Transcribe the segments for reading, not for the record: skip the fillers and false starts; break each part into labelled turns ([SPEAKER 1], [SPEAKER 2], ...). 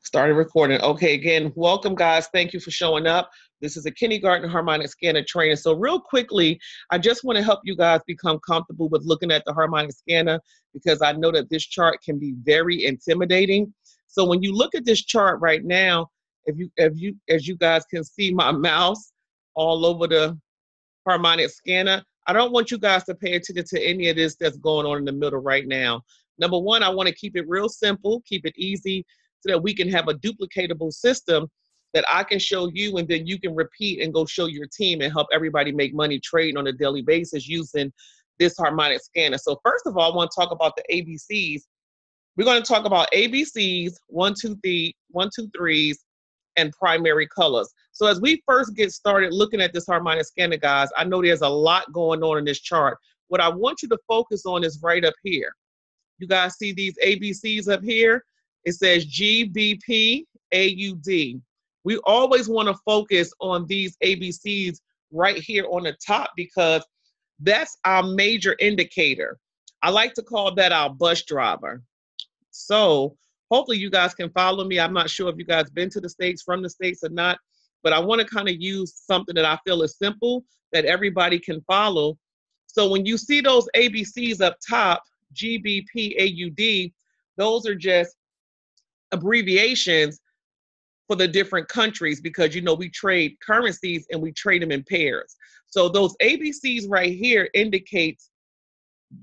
[SPEAKER 1] Started recording. Okay, again, welcome guys. Thank you for showing up. This is a kindergarten harmonic scanner training. So real quickly, I just want to help you guys become comfortable with looking at the harmonic scanner because I know that this chart can be very intimidating. So when you look at this chart right now, as you guys can see my mouse all over the harmonic scanner, I don't want you guys to pay attention to any of this that's going on in the middle right now. Number one, I want to keep it real simple, keep it easy so that we can have a duplicatable system that I can show you and then you can repeat and go show your team and help everybody make money trading on a daily basis using this harmonic scanner. So first of all, I want to talk about the ABCs. We're going to talk about ABCs, one, two, threes, and primary colors. So as we first get started looking at this harmonic scanner, guys, I know there's a lot going on in this chart. What I want you to focus on is right up here. You guys see these ABCs up here? It says GBP, AUD. We always want to focus on these ABCs right here on the top because that's our major indicator. I like to call that our bus driver. So hopefully you guys can follow me. I'm not sure if you guys been to the States, from the States or not, but I want to kind of use something that I feel is simple that everybody can follow. So when you see those ABCs up top, GBP, AUD, those are just abbreviations for the different countries because, you know, we trade currencies and we trade them in pairs. So those ABCs right here indicates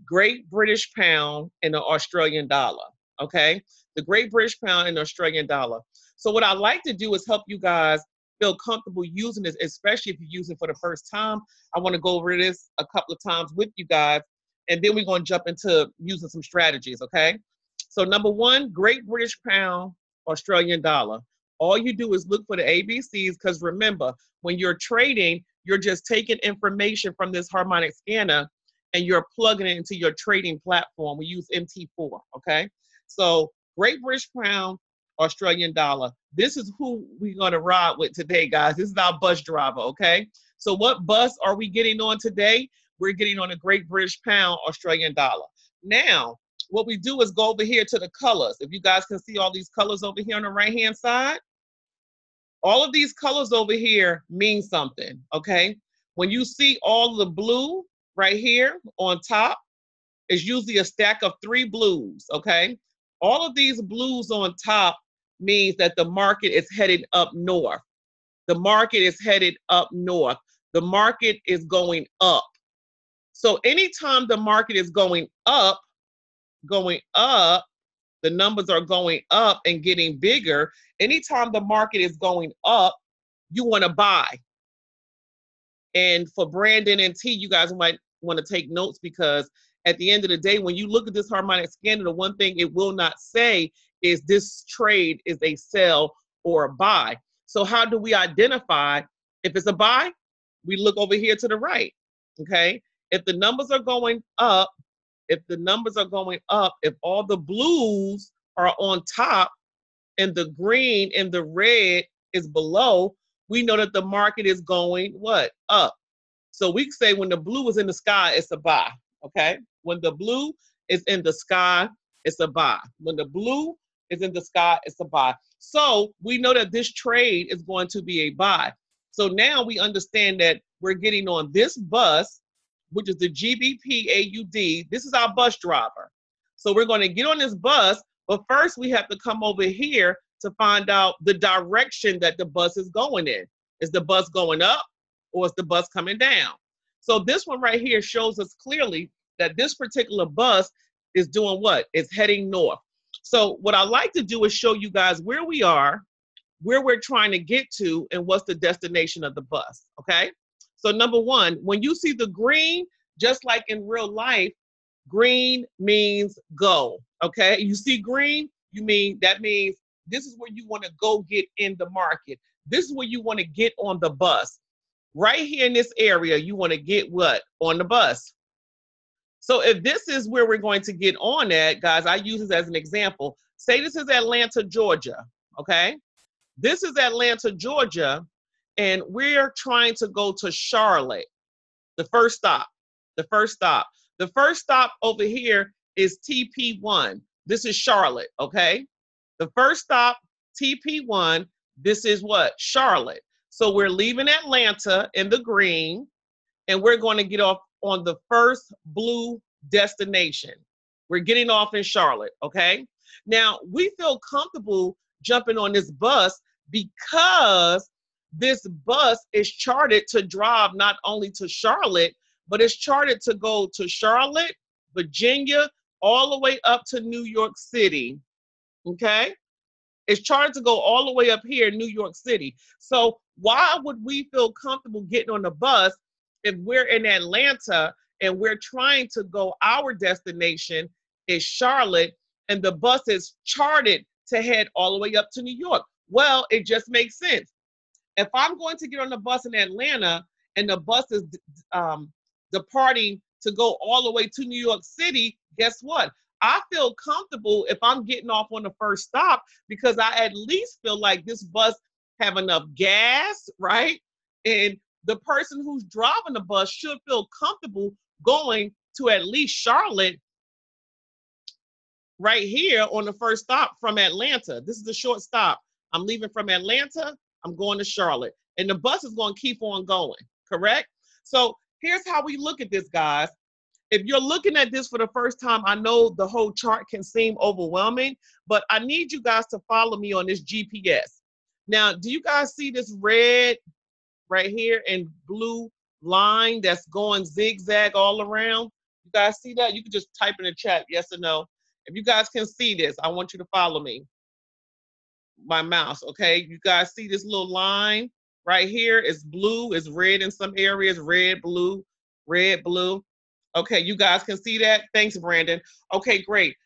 [SPEAKER 1] Great British Pound and the Australian dollar, okay? The Great British Pound and the Australian dollar. So what I like to do is help you guys feel comfortable using this, especially if you're using it for the first time. I want to go over this a couple of times with you guys, and then we're going to jump into using some strategies, okay? So number one, Great British Pound, Australian dollar. All you do is look for the ABCs because remember, when you're trading, you're just taking information from this harmonic scanner and you're plugging it into your trading platform. We use MT4, okay? So Great British Pound, Australian dollar. This is who we're gonna ride with today, guys. This is our bus driver, okay? So what bus are we getting on today? We're getting on a Great British Pound, Australian dollar. Now, what we do is go over here to the colors. If you guys can see all these colors over here on the right-hand side, all of these colors over here mean something, okay? When you see all the blue right here on top, it's usually a stack of 3 blues, okay? All of these blues on top means that the market is headed up north. The market is headed up north. The market is going up. So anytime the market is going up, the numbers are going up and getting bigger. Anytime the market is going up, you want to buy. And for Brandon and T, you guys might want to take notes because at the end of the day, when you look at this harmonic scanner, the one thing it will not say is this trade is a sell or a buy. So how do we identify if it's a buy? We look over here to the right, okay? If the numbers are going up, if all the blues are on top and the green and the red is below, we know that the market is going what? Up. So we say when the blue is in the sky, it's a buy, okay? When the blue is in the sky, it's a buy. When the blue is in the sky, it's a buy. So we know that this trade is going to be a buy. So now we understand that we're getting on this bus, which is the GBP AUD. This is our bus driver. So we're going to get on this bus, but first we have to come over here to find out the direction that the bus is going in. Is the bus going up or is the bus coming down? So this one right here shows us clearly that this particular bus is doing what? It's heading north. So what I like to do is show you guys where we are, where we're trying to get to, and what's the destination of the bus, okay? So number one, when you see the green, just like in real life, green means go, okay? You see green, that means this is where you want to go get in the market. This is where you want to get on the bus. Right here in this area, you want to get what? On the bus. So if this is where we're going to get on at, guys, I use this as an example. Say this is Atlanta, Georgia, okay? This is Atlanta, Georgia, and we're trying to go to Charlotte, the first stop. The first stop over here is TP1. This is Charlotte, okay? The first stop TP1. This is what? Charlotte. So we're leaving Atlanta in the green, and we're going to get off on the first blue destination. We're getting off in Charlotte, okay? Now, we feel comfortable jumping on this bus because this bus is charted to drive not only to Charlotte, but it's charted to go to Charlotte, Virginia, all the way up to New York City, okay? It's charted to go all the way up here in New York City. So why would we feel comfortable getting on the bus if we're in Atlanta and we're trying to go, our destination is Charlotte, and the bus is charted to head all the way up to New York? Well, it just makes sense. If I'm going to get on the bus in Atlanta and the bus is departing to go all the way to New York City, guess what? I feel comfortable if I'm getting off on the first stop because I at least feel like this bus have enough gas, right? And the person who's driving the bus should feel comfortable going to at least Charlotte right here on the first stop from Atlanta. This is a short stop. I'm leaving from Atlanta, I'm going to Charlotte. And the bus is going to keep on going, correct? So here's how we look at this, guys. If you're looking at this for the first time, I know the whole chart can seem overwhelming, but I need you guys to follow me on this GPS. Now, do you guys see this red right here and blue line that's going zigzag all around? You guys see that? You can just type in the chat, yes or no. If you guys can see this, I want you to follow me. My mouse, okay? You guys see this little line right here? It's blue, it's red in some areas, red, blue, red, blue. Okay, you guys can see that? Thanks, Brandon. Okay, great.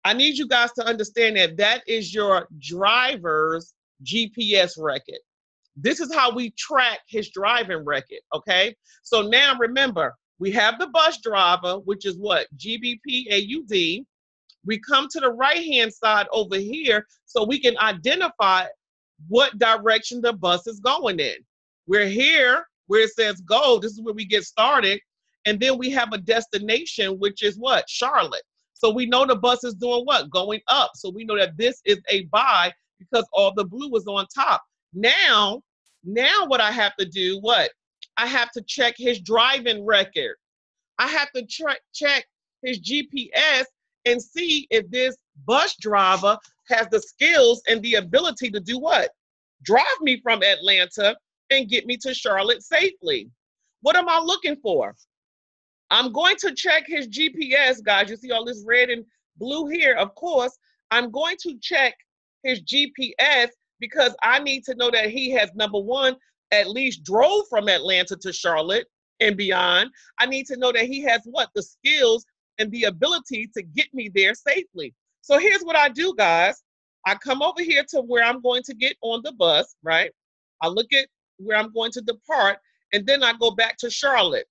[SPEAKER 1] I need you guys to understand that that is your driver's GPS record. This is how we track his driving record, okay? So now remember, we have the bus driver, which is what? GBP-AUD. We come to the right-hand side over here so we can identify what direction the bus is going in. We're here where it says go. This is where we get started. And then we have a destination, which is what? Charlotte. So we know the bus is doing what? Going up. So we know that this is a buy because all the blue is on top. Now what I have to do, what? I have to check his driving record. I have to check his GPS and see if this bus driver has the skills and the ability to do what? Drive me from Atlanta and get me to Charlotte safely. What am I looking for? I'm going to check his GPS, guys. You see all this red and blue here. Of course, I'm going to check his GPS because I need to know that he has, number one, at least drove from Atlanta to Charlotte and beyond. I need to know that he has what? The skills and the ability to get me there safely. So here's what I do, guys. I come over here to where I'm going to get on the bus, right? I look at where I'm going to depart, and then I go back to Charlotte.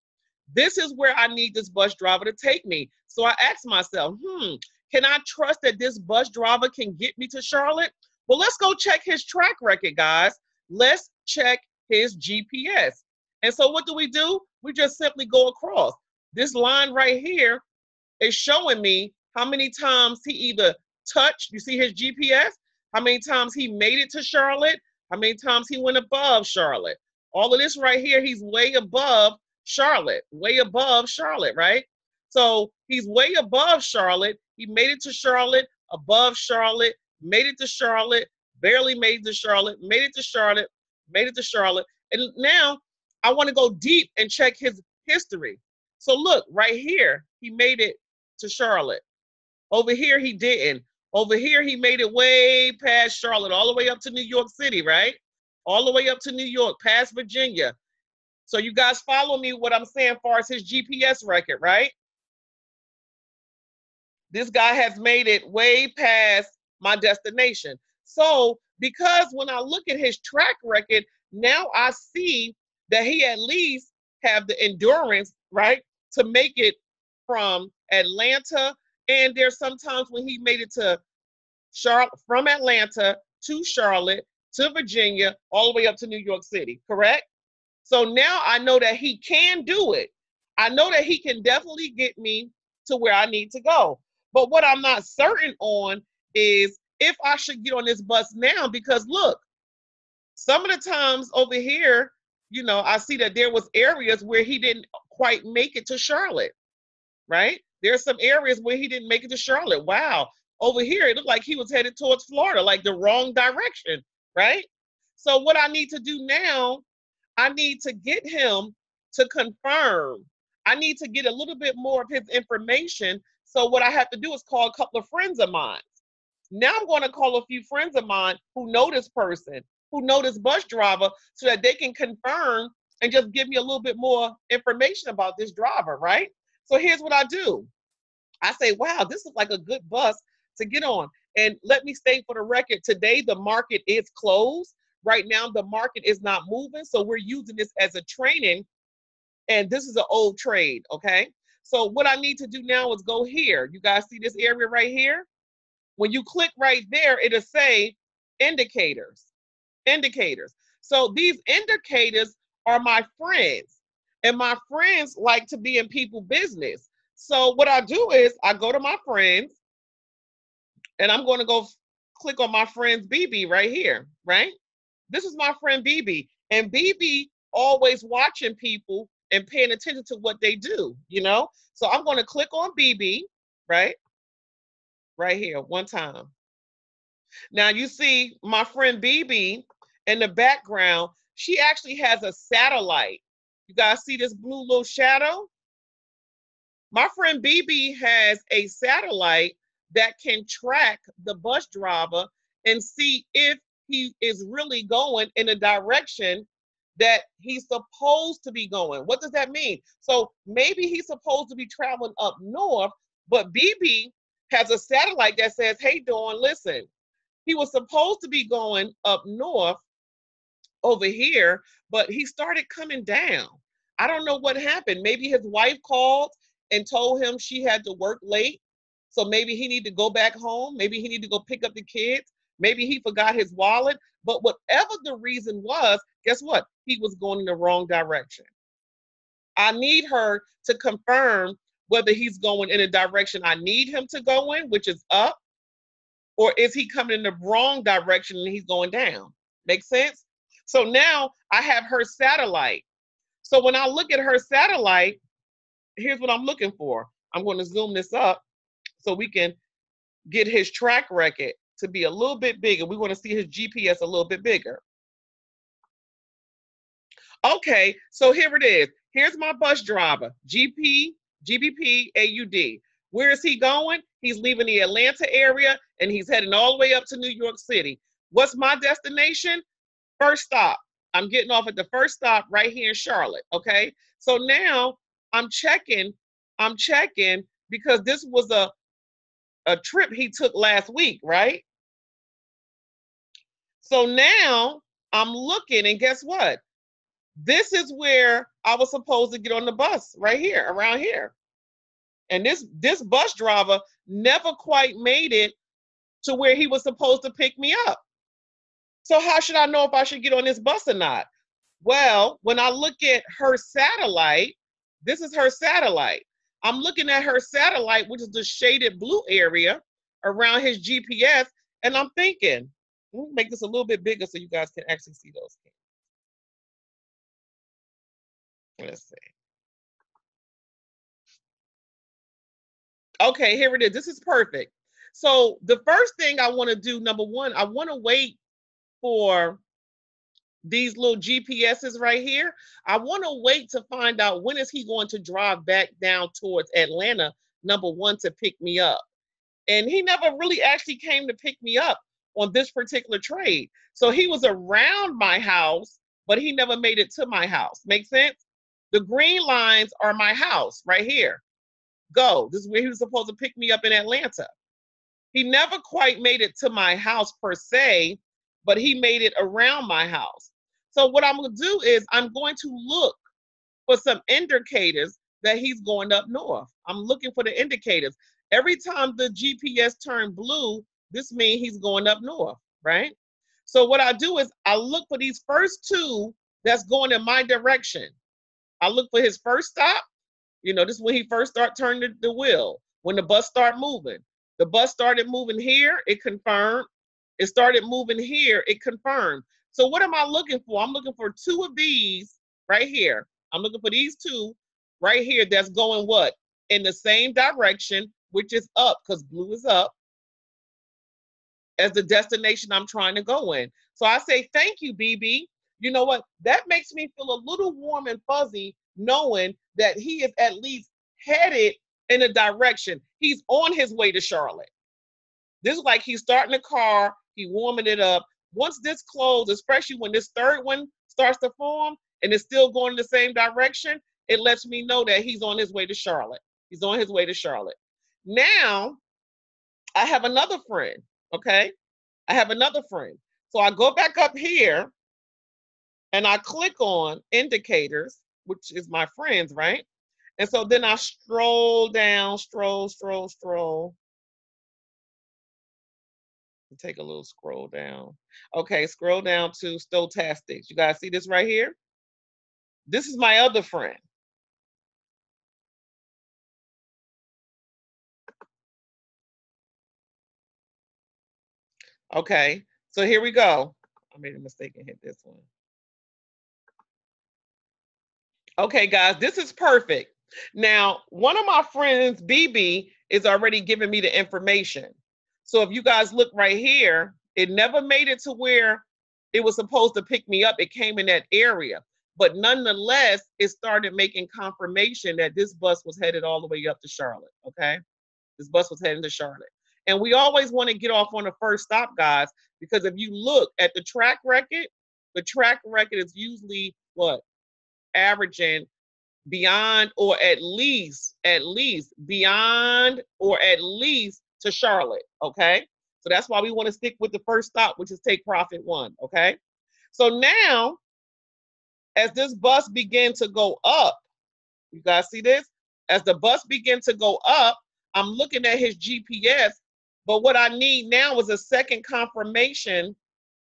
[SPEAKER 1] This is where I need this bus driver to take me. So I ask myself, can I trust that this bus driver can get me to Charlotte? Well, let's go check his track record, guys. Let's check his GPS. And so what do? We just simply go across. This line right here is showing me how many times he either touched, you see his GPS, how many times he made it to Charlotte, how many times he went above Charlotte. All of this right here, he's way above Charlotte, right? So he's way above Charlotte. He made it to Charlotte, above Charlotte, made it to Charlotte, barely made it to Charlotte, made it to Charlotte, made it to Charlotte. And now I want to go deep and check his history. So look, right here, he made it to Charlotte. Over here, he didn't. Over here, he made it way past Charlotte, all the way up to New York City, right? All the way up to New York, past Virginia. So you guys follow me what I'm saying as far as his GPS record, right? This guy has made it way past my destination. So because when I look at his track record, now I see that he at least have the endurance, right, to make it from Atlanta. And there's sometimes when he made it to Charlotte, from Atlanta to Charlotte to Virginia, all the way up to New York City, correct? So now I know that he can do it. I know that he can definitely get me to where I need to go. But what I'm not certain on is if I should get on this bus now, because look, some of the times over here, I see that there was areas where he didn't quite make it to Charlotte, right? There's some areas where he didn't make it to Charlotte. Wow. Over here, it looked like he was headed towards Florida, like the wrong direction, right? So what I need to do now, I need to get him to confirm. I need to get a little bit more of his information. So what I have to do is call a couple of friends of mine. Now I'm going to call a few friends of mine who know this person, who know this bus driver, so that they can confirm and just give me a little bit more information about this driver, right? So here's what I do. I say, wow, this is like a good bus to get on. And let me state for the record, today the market is closed. Right now the market is not moving. So we're using this as a training. And this is an old trade, okay? So what I need to do now is go here. You guys see this area right here? When you click right there, it'll say indicators, indicators. So these indicators are my friends, and my friends like to be in people business. So what I do is I go to my friends, and I'm going to go click on my friend's BB right here, right? This is my friend BB, and BB always watching people and paying attention to what they do, So I'm going to click on BB, right? Right here, one time. Now you see my friend BB in the background, she actually has a satellite. You guys see this blue little shadow? My friend BB has a satellite that can track the bus driver and see if he is really going in a direction that he's supposed to be going. What does that mean? So maybe he's supposed to be traveling up north, but BB has a satellite that says, hey, Dawn, listen, he was supposed to be going up north over here, but he started coming down. I don't know what happened. Maybe his wife called and told him she had to work late. So maybe he needed to go back home. Maybe he needed to go pick up the kids. Maybe he forgot his wallet. But whatever the reason was, guess what? He was going in the wrong direction. I need her to confirm whether he's going in a direction I need him to go in, which is up, or is he coming in the wrong direction and he's going down? Make sense? So now I have her satellite. So when I look at her satellite, here's what I'm looking for. I'm going to zoom this up so we can get his track record to be a little bit bigger. We want to see his GPS a little bit bigger. Okay, so here it is. Here's my bus driver, GBP AUD. Where is he going? He's leaving the Atlanta area and he's heading all the way up to New York City. What's my destination? First stop. I'm getting off at the first stop right here in Charlotte, okay? So now I'm checking because this was a trip he took last week, right? So now I'm looking, and guess what? This is where I was supposed to get on the bus, right here, around here. And this bus driver never quite made it to where he was supposed to pick me up. So how should I know if I should get on this bus or not? Well, when I look at her satellite, this is her satellite. I'm looking at her satellite, which is the shaded blue area around his GPS, and I'm thinking, let me make this a little bit bigger so you guys can actually see those things. Let's see. Okay, here it is. This is perfect. So the first thing I want to do, number one, I want to wait for these little GPSs right here. I want to wait to find out when is he going to drive back down towards Atlanta, number one, to pick me up. And he never really actually came to pick me up on this particular trade. So he was around my house, but he never made it to my house. Make sense? The green lines are my house right here. Go. This is where he was supposed to pick me up in Atlanta. He never quite made it to my house per se, but he made it around my house. So what I'm going to do is I'm going to look for some indicators that he's going up north. I'm looking for the indicators. Every time the GPS turned blue, this means he's going up north, right? So what I do is I look for these first two that's going in my direction. I look for his first stop. This is when he first started turning the wheel, when the bus started moving. The bus started moving here, it confirmed. It started moving here. It confirmed. So what am I looking for? I'm looking for two of these right here. I'm looking for these two right here that's going what? In the same direction, which is up, because blue is up, as the destination I'm trying to go in. So I say, thank you, BB. You know what? That makes me feel a little warm and fuzzy knowing that he is at least headed in a direction. He's on his way to Charlotte. This is like he's starting the car, he warming it up. Once this closes, especially when this third one starts to form and it's still going in the same direction, it lets me know that he's on his way to Charlotte. He's on his way to Charlotte. Now, I have another friend, okay? I have another friend. So I go back up here and I click on indicators, which is my friends, right? And so then I stroll down, stroll. Take a little scroll down. Okay, scroll down to stochastics. You guys see this right here? This is my other friend. Okay, so here we go. I made a mistake and hit this one. Okay, guys, this is perfect. Now, one of my friends, BB, is already giving me the information. So if you guys look right here, it never made it to where it was supposed to pick me up. It came in that area. But nonetheless, it started making confirmation that this bus was headed all the way up to Charlotte, okay? This bus was heading to Charlotte. And we always want to get off on the first stop, guys, because if you look at the track record is usually what? Averaging beyond or at least beyond or at least to Charlotte, okay? So that's why we want to stick with the first stop, which is take profit 1, okay? So now, as this bus began to go up, you guys see this? As the bus began to go up, I'm looking at his GPS, but what I need now is a second confirmation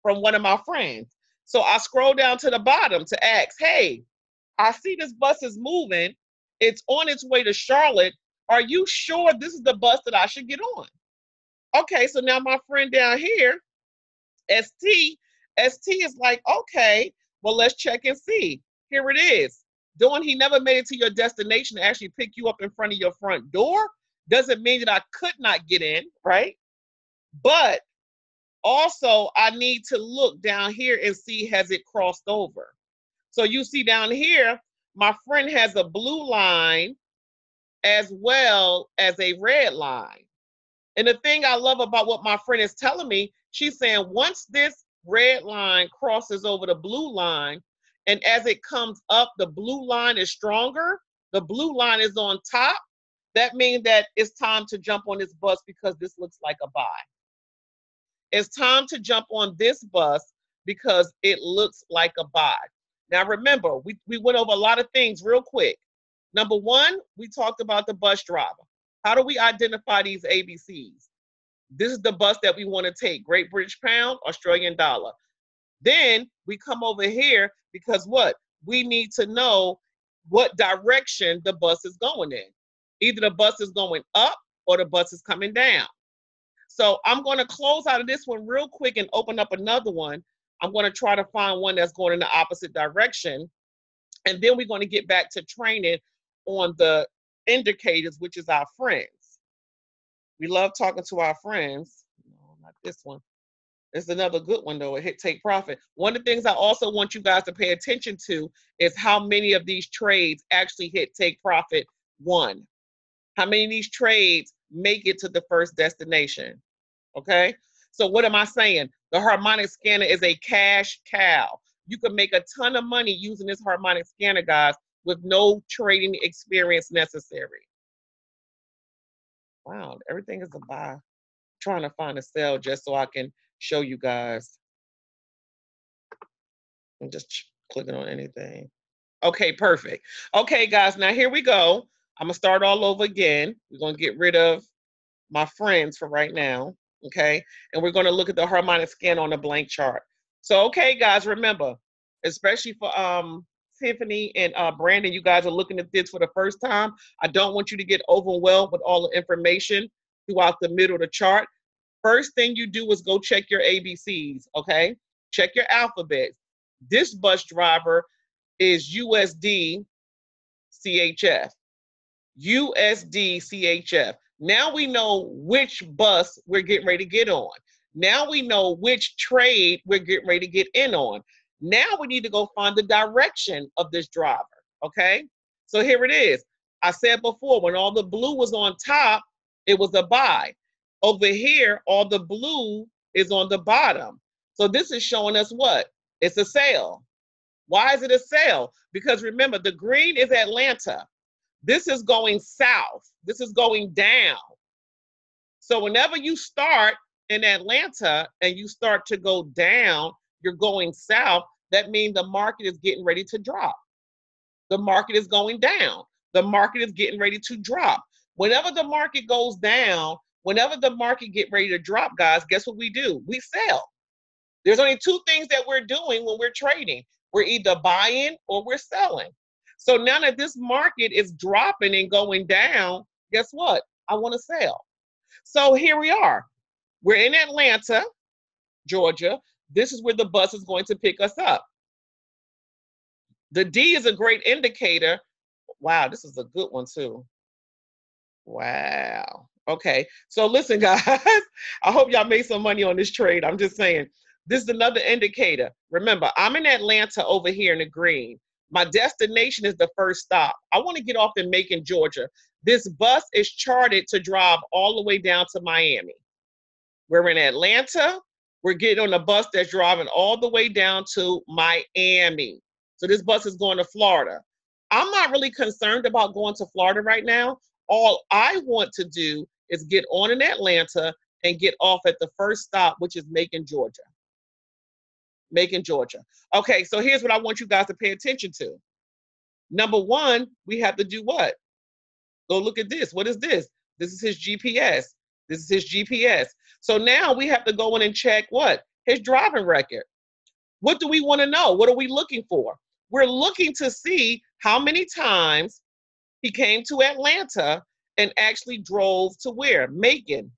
[SPEAKER 1] from one of my friends. So I scroll down to the bottom to ask, hey, I see this bus is moving. It's on its way to Charlotte. Are you sure this is the bus that I should get on? Okay, so now my friend down here, ST is like, okay, well, let's check and see. Here it is. Doing he never made it to your destination to actually pick you up in front of your front door doesn't mean that I could not get in, right? But also, I need to look down here and see, has it crossed over? So you see down here, my friend has a blue line as well as a red line. And the thing I love about what my friend is telling me, she's saying once this red line crosses over the blue line, and as it comes up, the blue line is stronger, the blue line is on top, that means that it's time to jump on this bus because this looks like a buy. It's time to jump on this bus because it looks like a buy. Now remember, we went over a lot of things real quick. Number one, we talked about the bus driver. How do we identify these ABCs? This is the bus that we want to take, Great British Pound, Australian dollar. Then we come over here because what? We need to know what direction the bus is going in. Either the bus is going up or the bus is coming down. So I'm going to close out of this one real quick and open up another one. I'm going to try to find one that's going in the opposite direction. And then we're going to get back to training on the indicators, which is our friends. We love talking to our friends. No, not this one. It's another good one though, a hit take profit. One of the things I also want you guys to pay attention to is how many of these trades actually hit take profit 1. How many of these trades make it to the first destination? Okay, so what am I saying? The harmonic scanner is a cash cow. You can make a ton of money using this harmonic scanner, guys, with no trading experience necessary. Wow, everything is a buy. Trying to find a sell just so I can show you guys. I'm just clicking on anything. Okay, perfect. Okay, guys, now here we go. I'm gonna start all over again. We're gonna get rid of my friends for right now, okay? And we're gonna look at the harmonic scan on the blank chart. So, okay, guys, remember, especially for Tiffany and Brandon, you guys are looking at this for the first time. I don't want you to get overwhelmed with all the information throughout the middle of the chart. First thing you do is go check your ABCs, okay? Check your alphabets. This bus driver is USD CHF. USD CHF. Now we know which bus we're getting ready to get on. Now we know which trade we're getting ready to get in on. Now we need to go find the direction of this driver, okay? So here it is. I said before, when all the blue was on top, it was a buy. Over here, all the blue is on the bottom. So this is showing us what? It's a sale. Why is it a sale? Because remember, the green is Atlanta. This is going south. This is going down. So whenever you start in Atlanta and you start to go down, you're going south, that means the market is getting ready to drop. The market is going down. The market is getting ready to drop. Whenever the market goes down, whenever the market get ready to drop, guys, guess what we do? We sell. There's only two things that we're doing when we're trading. We're either buying or we're selling. So now that this market is dropping and going down, guess what? I want to sell. So here we are. We're in Atlanta, Georgia. This is where the bus is going to pick us up. The D is a great indicator. Wow, this is a good one too. Wow. Okay. So listen, guys, I hope y'all made some money on this trade. I'm just saying, this is another indicator. Remember, I'm in Atlanta over here in the green. My destination is the first stop. I want to get off in Macon, Georgia. This bus is charted to drive all the way down to Miami. We're in Atlanta. We're getting on a bus that's driving all the way down to Miami. So this bus is going to Florida. I'm not really concerned about going to Florida right now. All I want to do is get on in Atlanta and get off at the first stop, which is Macon, Georgia. Macon, Georgia. Okay, so here's what I want you guys to pay attention to. Number one, we have to do what? Go look at this. What is this? This is his GPS. This is his GPS. So now we have to go in and check what? His driving record. What do we want to know? What are we looking for? We're looking to see how many times he came to Atlanta and actually drove to where? Macon.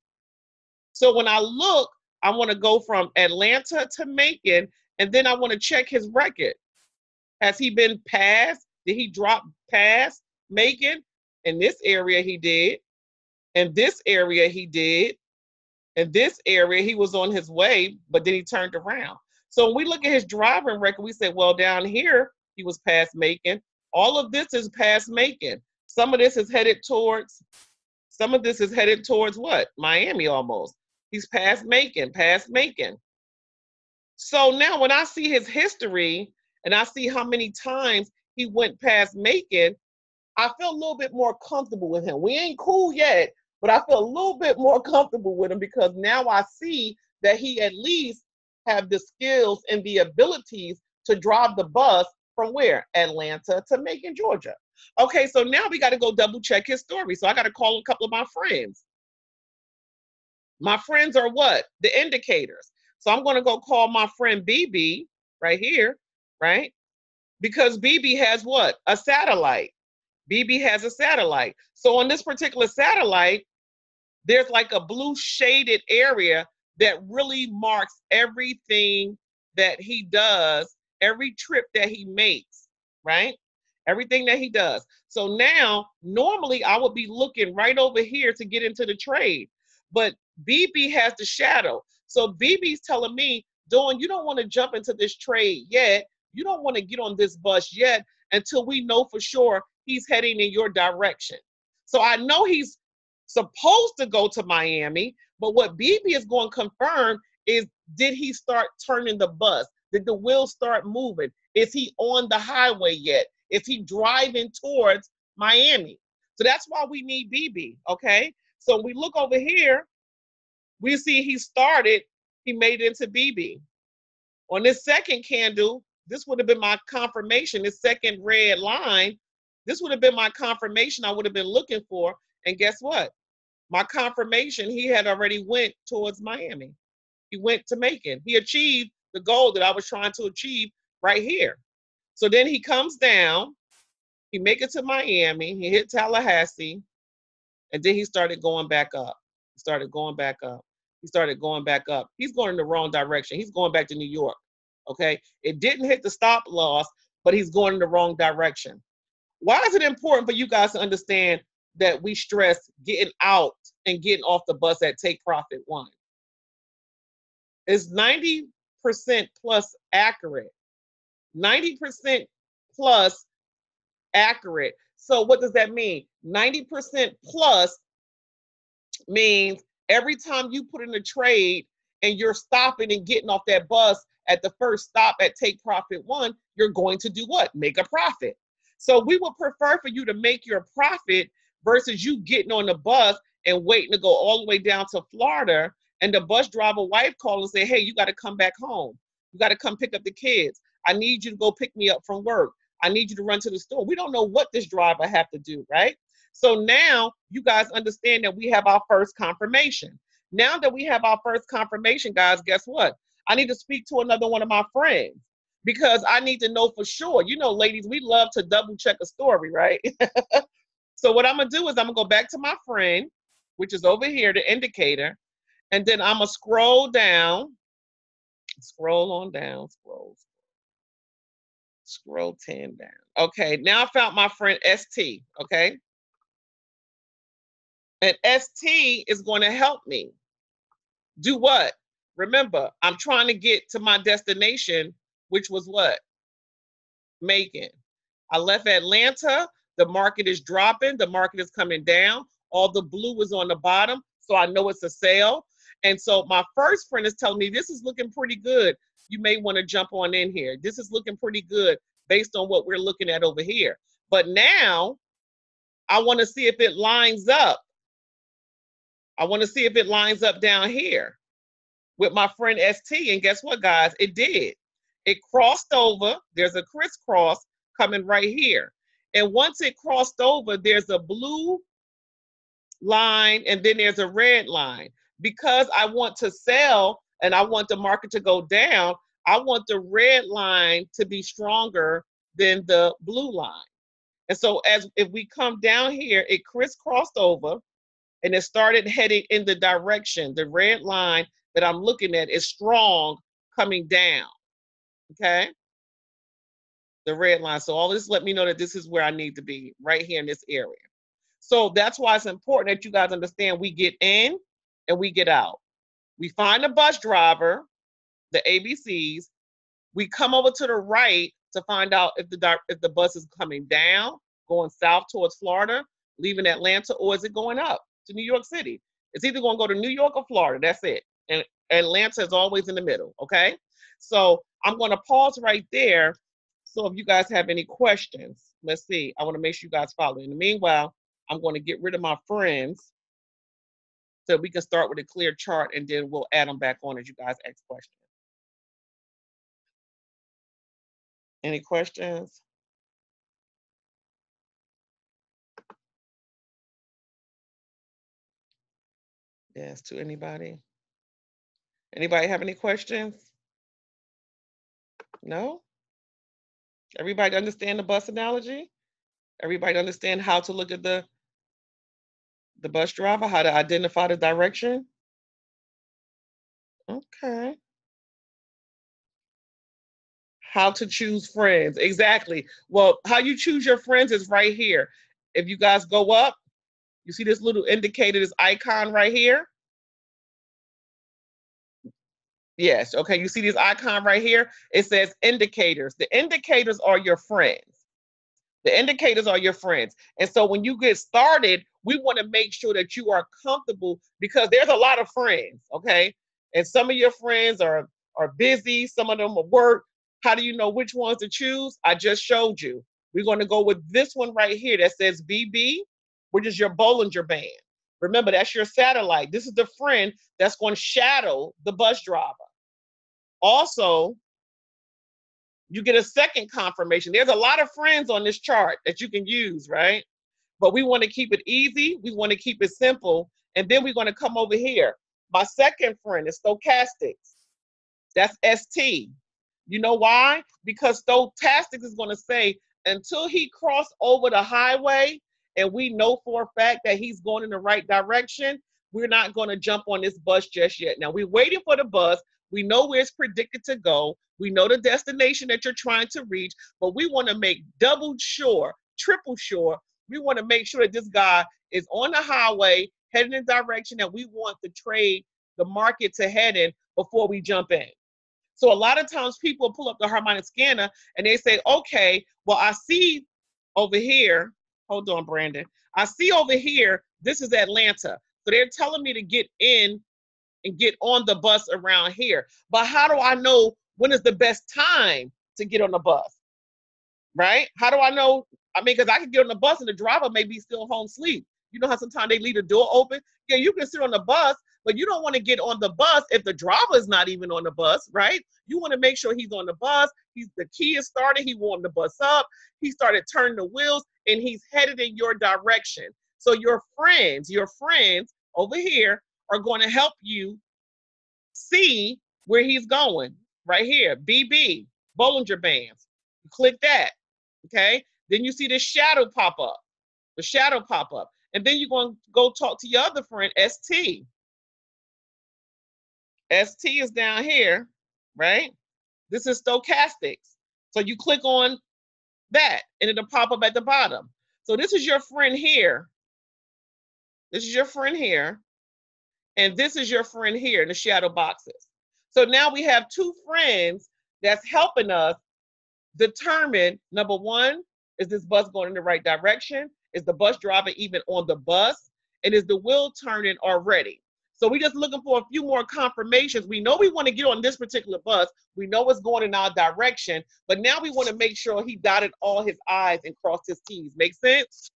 [SPEAKER 1] So when I look, I want to go from Atlanta to Macon, and then I want to check his record. Has he been past? Did he drop past Macon? In this area, he did. In this area, he did. In this area, he was on his way, but then he turned around. So when we look at his driving record, we say, well, down here, he was past Macon. All of this is past Macon. Some of this is headed towards what? Miami almost. He's past Macon, past Macon. So now when I see his history and I see how many times he went past Macon, I feel a little bit more comfortable with him. We ain't cool yet, but I feel a little bit more comfortable with him because now I see that he at least have the skills and the abilities to drive the bus from where? Atlanta to Macon, Georgia. Okay, so now we got to go double check his story. So I got to call a couple of my friends. My friends are what? The indicators. So I'm going to go call my friend BB right here, right? Because BB has what? A satellite. BB has a satellite. So on this particular satellite, there's like a blue shaded area that really marks everything that he does, every trip that he makes, right? Everything that he does. So now, normally I would be looking right over here to get into the trade, but BB has the shadow. So BB's telling me, Dawn, you don't want to jump into this trade yet. You don't want to get on this bus yet until we know for sure he's heading in your direction. So I know he's supposed to go to Miami, but what BB is going to confirm is, did he start turning the bus? Did the wheels start moving? Is he on the highway yet? Is he driving towards Miami? So that's why we need BB, okay? So we look over here, we see he made it into BB. On this second candle, this would have been my confirmation, this second red line, this would have been my confirmation I would have been looking for. And guess what? My confirmation, he had already went towards Miami. He went to Macon. He achieved the goal that I was trying to achieve right here. So then he comes down, he make it to Miami, he hit Tallahassee, and then he started going back up. He started going back up. He started going back up. He's going in the wrong direction. He's going back to New York. Okay. It didn't hit the stop loss, but he's going in the wrong direction. Why is it important for you guys to understand that we stress getting out and getting off the bus at Take Profit One? It's 90% plus accurate. 90% plus accurate. So what does that mean? 90% plus means every time you put in a trade and you're stopping and getting off that bus at the first stop at Take Profit One, you're going to do what? Make a profit. So we would prefer for you to make your profit versus you getting on the bus and waiting to go all the way down to Florida and the bus driver wife call and say, hey, you got to come back home. You got to come pick up the kids. I need you to go pick me up from work. I need you to run to the store. We don't know what this driver have to do, right? So now you guys understand that we have our first confirmation. Now that we have our first confirmation, guys, guess what? I need to speak to another one of my friends because I need to know for sure. You know, ladies, we love to double check a story, right? So what I'm going to do is I'm going to go back to my friend, which is over here, the indicator, and then I'm going to scroll down, scroll on down, scroll 10 down. Okay, now I found my friend ST, okay? And ST is going to help me. Do what? Remember, I'm trying to get to my destination, which was what? Macon. I left Atlanta. The market is dropping. The market is coming down. All the blue is on the bottom, so I know it's a sale. And so my first friend is telling me, this is looking pretty good. You may want to jump on in here. This is looking pretty good based on what we're looking at over here. But now I want to see if it lines up. I want to see if it lines up down here with my friend ST. And guess what, guys? It did. It crossed over. There's a crisscross coming right here. And once it crossed over, there's a blue line and then there's a red line. Because I want to sell and I want the market to go down, I want the red line to be stronger than the blue line. And so if we come down here, it crisscrossed over and it started heading in the direction. The red line that I'm looking at is strong coming down, okay? The red line. So all this let me know that this is where I need to be, right here in this area. So that's why it's important that you guys understand we get in and we get out. We find the bus driver, the ABCs. We come over to the right to find out if the bus is coming down, going south towards Florida, leaving Atlanta, or is it going up to New York City? It's either going to go to New York or Florida. That's it. And Atlanta is always in the middle, okay? So I'm going to pause right there. So if you guys have any questions, let's see. I want to make sure you guys follow. In the meanwhile, I'm going to get rid of my friends so we can start with a clear chart and then we'll add them back on as you guys ask questions. Any questions? Yes, to anybody? Anybody have any questions? No? Everybody understand the bus analogy? Everybody understand how to look at the bus driver, how to identify the direction? Okay. How to choose friends. Exactly. Well, how you choose your friends is right here. If you guys go up, you see this little indicator, this icon right here? Yes. Okay. You see this icon right here? It says indicators. The indicators are your friends. The indicators are your friends. And so when you get started, we want to make sure that you are comfortable because there's a lot of friends, okay? And some of your friends are busy, some of them are work. How do you know which ones to choose? I just showed you. We're going to go with this one right here that says BB, which is your Bollinger Band. Remember, that's your satellite. This is the friend that's going to shadow the bus driver. Also, you get a second confirmation. There's a lot of friends on this chart that you can use, right? But we want to keep it easy. We want to keep it simple. And then we're going to come over here. My second friend is stochastics. That's ST. You know why? Because stochastics is going to say until he crossed over the highway and we know for a fact that he's going in the right direction, we're not going to jump on this bus just yet. Now we're waiting for the bus. We know where it's predicted to go. We know the destination that you're trying to reach, but we want to make double sure, triple sure. We want to make sure that this guy is on the highway, heading in the direction that we want the trade, the market to head in before we jump in. So a lot of times people pull up the harmonic scanner and they say, okay, well, I see over here, hold on, Brandon. I see over here, this is Atlanta. So they're telling me to get in and get on the bus around here. But how do I know when is the best time to get on the bus? Right? How do I know? I mean, because I can get on the bus and the driver may be still home asleep. You know how sometimes they leave the door open? Yeah, you can sit on the bus, but you don't want to get on the bus if the driver is not even on the bus, right? You want to make sure he's on the bus. The key is started. He warmed the bus up. He started turning the wheels, and he's headed in your direction. So your friends over here are going to help you see where he's going. Right here, BB, Bollinger Bands. You click that, okay? Then you see the shadow pop up. The shadow pop up. And then you're going to go talk to your other friend, ST. ST is down here, right? This is stochastics. So you click on that and it'll pop up at the bottom. So this is your friend here. This is your friend here. And this is your friend here in the shadow boxes. So now we have two friends that's helping us determine, number one, is this bus going in the right direction? Is the bus driver even on the bus? And is the wheel turning already? So we're just looking for a few more confirmations. We know we want to get on this particular bus. We know it's going in our direction, but now we want to make sure he dotted all his I's and crossed his T's. Make sense?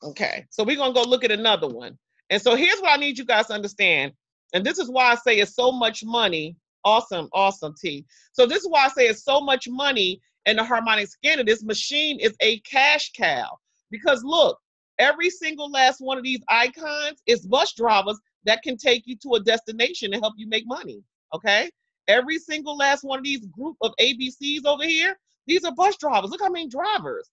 [SPEAKER 1] Okay, so we're going to go look at another one. And so here's what I need you guys to understand. And this is why I say it's so much money. Awesome, awesome, T. So this is why I say it's so much money in the harmonic scanner. This machine is a cash cow. Because look, every single last one of these icons is bus drivers that can take you to a destination and help you make money, okay? Every single last one of these group of ABCs over here, these are bus drivers. Look how many drivers.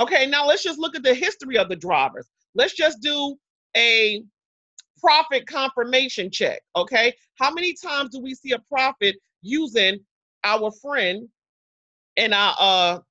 [SPEAKER 1] Okay, now let's just look at the history of the drivers. Let's just do a profit confirmation check, okay? How many times do we see a profit using our friend and our,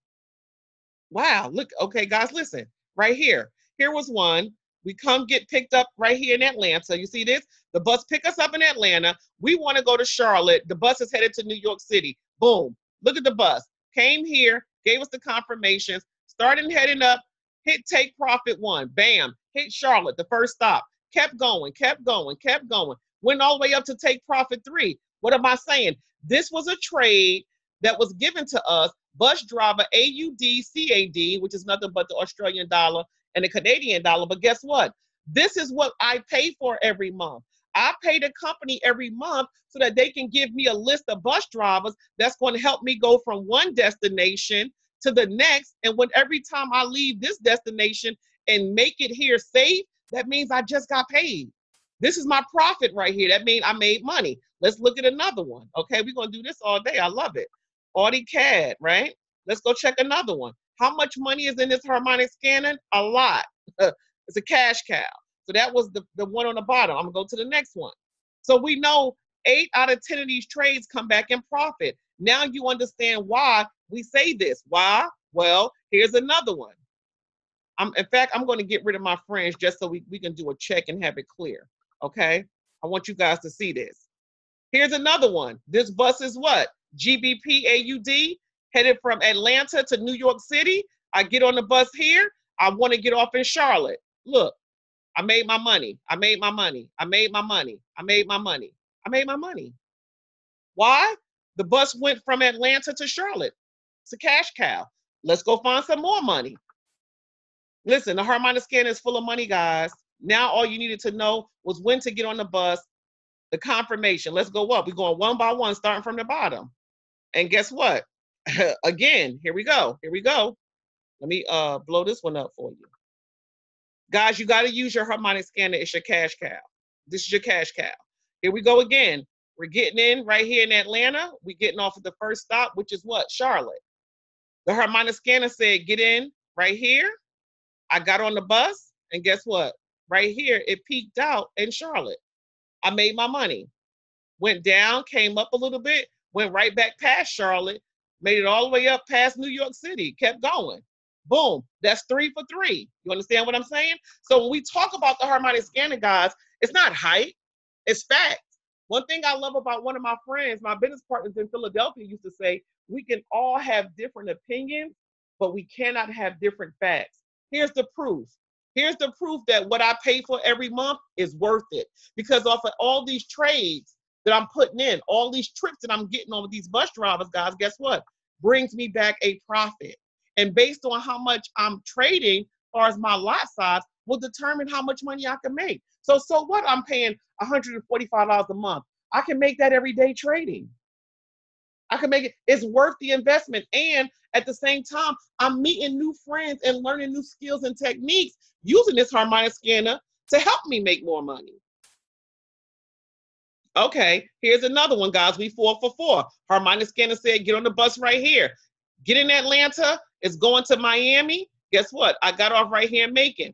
[SPEAKER 1] wow, look, okay, guys, listen, right here. Here was one. We come get picked up right here in Atlanta. You see this? The bus pick us up in Atlanta. We want to go to Charlotte. The bus is headed to New York City. Boom. Look at the bus. Came here, gave us the confirmations, started heading up, hit take profit one. Bam. Hit Charlotte, the first stop. Kept going, kept going, kept going. Went all the way up to take profit three. What am I saying? This was a trade that was given to us. Bus driver AUD, which is nothing but the Australian dollar and the Canadian dollar. But guess what? This is what I pay for every month. I pay the company every month so that they can give me a list of bus drivers that's going to help me go from one destination to the next. And when every time I leave this destination and make it here safe, that means I just got paid. This is my profit right here. That means I made money. Let's look at another one. Okay, we're going to do this all day. I love it. Audi CAD, right? Let's go check another one. How much money is in this harmonic scanner? A lot. It's a cash cow. So that was the one on the bottom. I'm going to go to the next one. So we know 8 out of 10 of these trades come back in profit. Now you understand why we say this. Why? Well, here's another one. In fact, I'm going to get rid of my friends just so we can do a check and have it clear. Okay? I want you guys to see this. Here's another one. This bus is what? GBP AUD, headed from Atlanta to New York City. I get on the bus here. I want to get off in Charlotte. Look, I made my money. I made my money. I made my money. I made my money. I made my money. Why? The bus went from Atlanta to Charlotte. It's a cash cow. Let's go find some more money. Listen, the harmonic scanner is full of money, guys. Now all you needed to know was when to get on the bus, the confirmation. Let's go up. We're going one by one, starting from the bottom. And guess what? Again, here we go. Here we go. Let me blow this one up for you. Guys, you got to use your harmonic scanner. It's your cash cow. This is your cash cow. Here we go again. We're getting in right here in Atlanta. We're getting off at the first stop, which is what? Charlotte. The harmonic scanner said, get in right here. I got on the bus, and guess what? right here, it peaked out in Charlotte. I made my money. Went down, came up a little bit, went right back past Charlotte, made it all the way up past New York City, kept going. Boom, that's 3 for 3. You understand what I'm saying? So when we talk about the harmonic scanner, guys, it's not hype, it's facts. One thing I love about one of my friends, my business partners in Philadelphia used to say, we can all have different opinions, but we cannot have different facts. Here's the proof. Here's the proof that what I pay for every month is worth it. Because off of all these trades that I'm putting in, all these trips that I'm getting on with these bus drivers, guys, guess what? Brings me back a profit. And based on how much I'm trading, as far as my lot size, will determine how much money I can make. So what? I'm paying $145 a month. I can make that every day trading. I can make it. It's worth the investment. And at the same time, I'm meeting new friends and learning new skills and techniques using this harmonic scanner to help me make more money. Okay, here's another one, guys. We 4 for 4. Harmonic scanner said, get on the bus right here. Get in Atlanta. It's going to Miami. Guess what? I got off right here in Macon.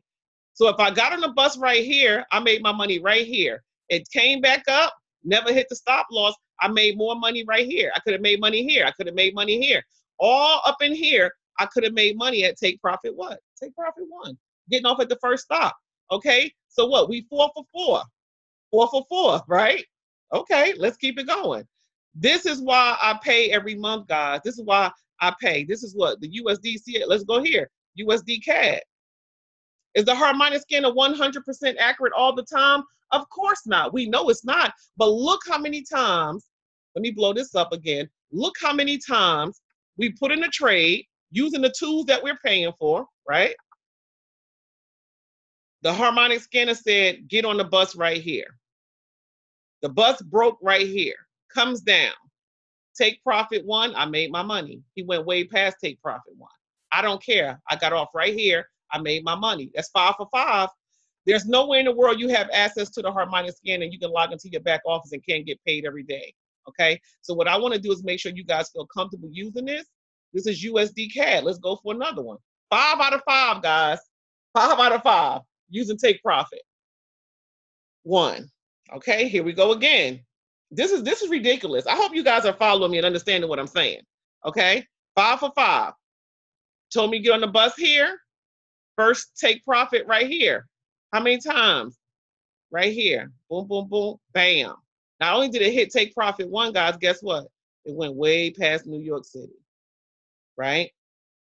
[SPEAKER 1] So if I got on the bus right here, I made my money right here. It came back up, never hit the stop loss. I made more money right here. I could have made money here. I could have made money here. All up in here, I could have made money at Take Profit what? Take Profit 1. Getting off at the first stop. Okay, so what? We 4 for 4. 4 for 4, right? Okay, let's keep it going. This is why I pay every month, guys. This is why I pay. This is what the USDC. Let's go here. USD CAD. Is the harmonic scanner 100% accurate all the time? Of course not. We know it's not. But look how many times, let me blow this up again. Look how many times we put in a trade using the tools that we're paying for, right? The harmonic scanner said, get on the bus right here. The bus broke right here, comes down. Take Profit 1, I made my money. He went way past Take Profit 1. I don't care. I got off right here. I made my money. That's 5 for 5. There's no way in the world you have access to the harmonic scanner and you can log into your back office and can't get paid every day. Okay. So what I want to do is make sure you guys feel comfortable using this. This is USD CAD. Let's go for another one. 5 out of 5, guys. 5 out of 5 using Take Profit 1. Okay, here we go again. This is ridiculous. I hope you guys are following me and understanding what I'm saying. Okay, 5 for 5. Told me to get on the bus here. First, Take Profit right here. How many times? Right here. Boom, boom, boom, bam. Not only did it hit Take Profit 1, guys, guess what? It went way past New York City, right?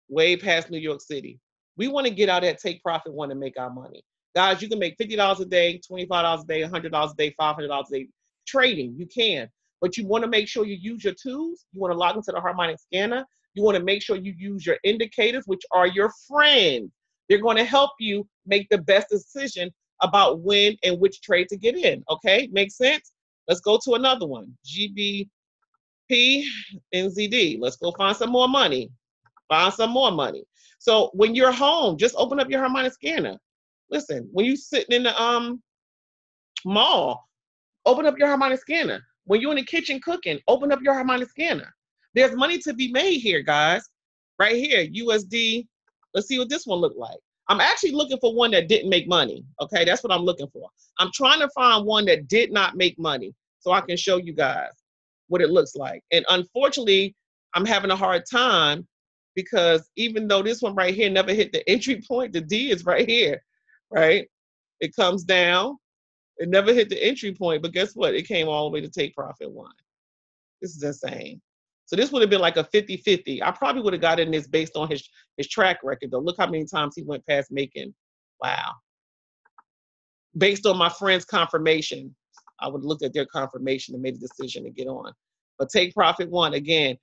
[SPEAKER 1] Way past New York City. We want to get out at Take Profit 1 and make our money. Guys, you can make $50 a day, $25 a day, $100 a day, $500 a day trading. You can. But you want to make sure you use your tools. You want to log into the harmonic scanner. You want to make sure you use your indicators, which are your friends. They're going to help you make the best decision about when and which trade to get in. Okay, makes sense? Let's go to another one. GBP NZD. Let's go find some more money. Find some more money. So when you're home, just open up your harmonic scanner. Listen, when you're sitting in the mall, open up your harmonic scanner. When you're in the kitchen cooking, open up your harmonic scanner. There's money to be made here, guys. Right here, USD. Let's see what this one looked like. I'm actually looking for one that didn't make money. Okay, that's what I'm looking for. I'm trying to find one that did not make money so I can show you guys what it looks like. And unfortunately, I'm having a hard time because even though this one right here never hit the entry point, the D is right here, right? It comes down. It never hit the entry point, but guess what? It came all the way to Take Profit 1. This is insane. So this would have been like a 50-50. I probably would have gotten this based on his track record, though. Look how many times he went past making. Wow. Based on my friend's confirmation, I would have looked at their confirmation and made a decision to get on. But Take Profit 1, again.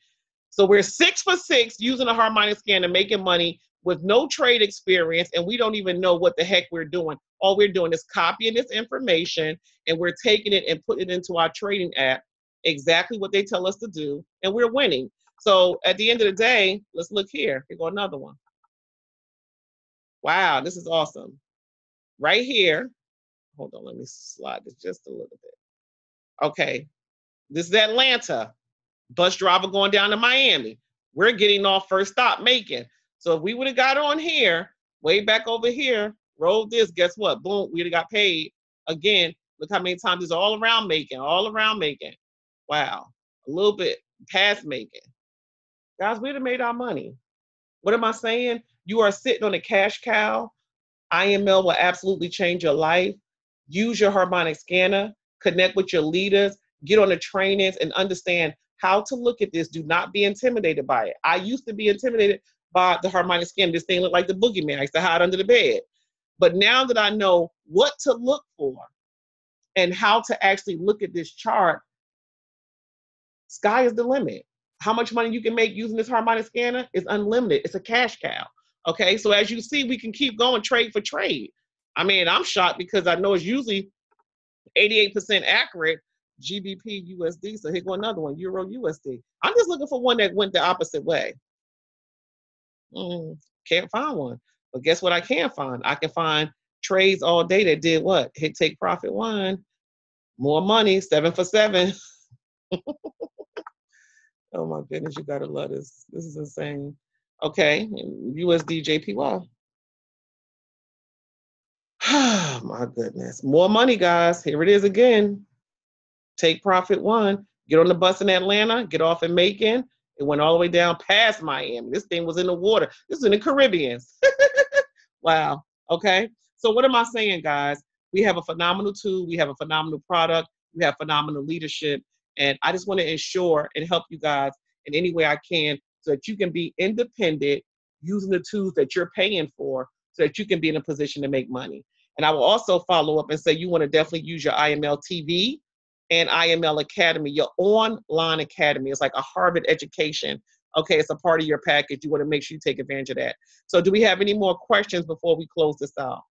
[SPEAKER 1] So we're 6 for 6 using a harmonic scanner, making money with no trade experience, and we don't even know what the heck we're doing. All we're doing is copying this information, and we're taking it and putting it into our trading app, exactly what they tell us to do, and we're winning. So at the end of the day, let's look here. Here go another one. Wow, this is awesome. Right here. Hold on, let me slide this just a little bit. Okay, this is Atlanta. Bus driver going down to Miami. We're getting off first stop Macon. So if we would have got on here, way back over here, roll this. Guess what? Boom, we got paid again. Look how many times it's all around making, all around making. Wow, a little bit past making. Guys, we'd have made our money. What am I saying? You are sitting on a cash cow. IML will absolutely change your life. Use your harmonic scanner, connect with your leaders, get on the trainings and understand how to look at this. Do not be intimidated by it. I used to be intimidated by the harmonic scanner. This thing looked like the boogeyman. I used to hide under the bed. But now that I know what to look for and how to actually look at this chart, sky is the limit. How much money you can make using this harmonic scanner is unlimited. It's a cash cow. Okay, so as you see, we can keep going trade for trade. I mean, I'm shocked because I know it's usually 88% accurate. GBP USD. So here go another one, Euro USD. I'm just looking for one that went the opposite way. Can't find one. But guess what I can find? I can find trades all day that did what? Hit take profit one. More money, 7 for 7. Oh my goodness, you gotta love this. This is insane. Okay, USD JPY. Oh my goodness. More money, guys. Here it is again. Take profit one. Get on the bus in Atlanta, get off in Macon. It went all the way down past Miami. This thing was in the water. This is in the Caribbean. Wow. Okay. So what am I saying, guys? We have a phenomenal tool. We have a phenomenal product. We have phenomenal leadership. And I just want to ensure and help you guys in any way I can so that you can be independent using the tools that you're paying for so that you can be in a position to make money. And I will also follow up and say you want to definitely use your IML TV and IML Academy, your online academy. It's like a Harvard education. Okay, it's a part of your package. You want to make sure you take advantage of that. So do we have any more questions before we close this out?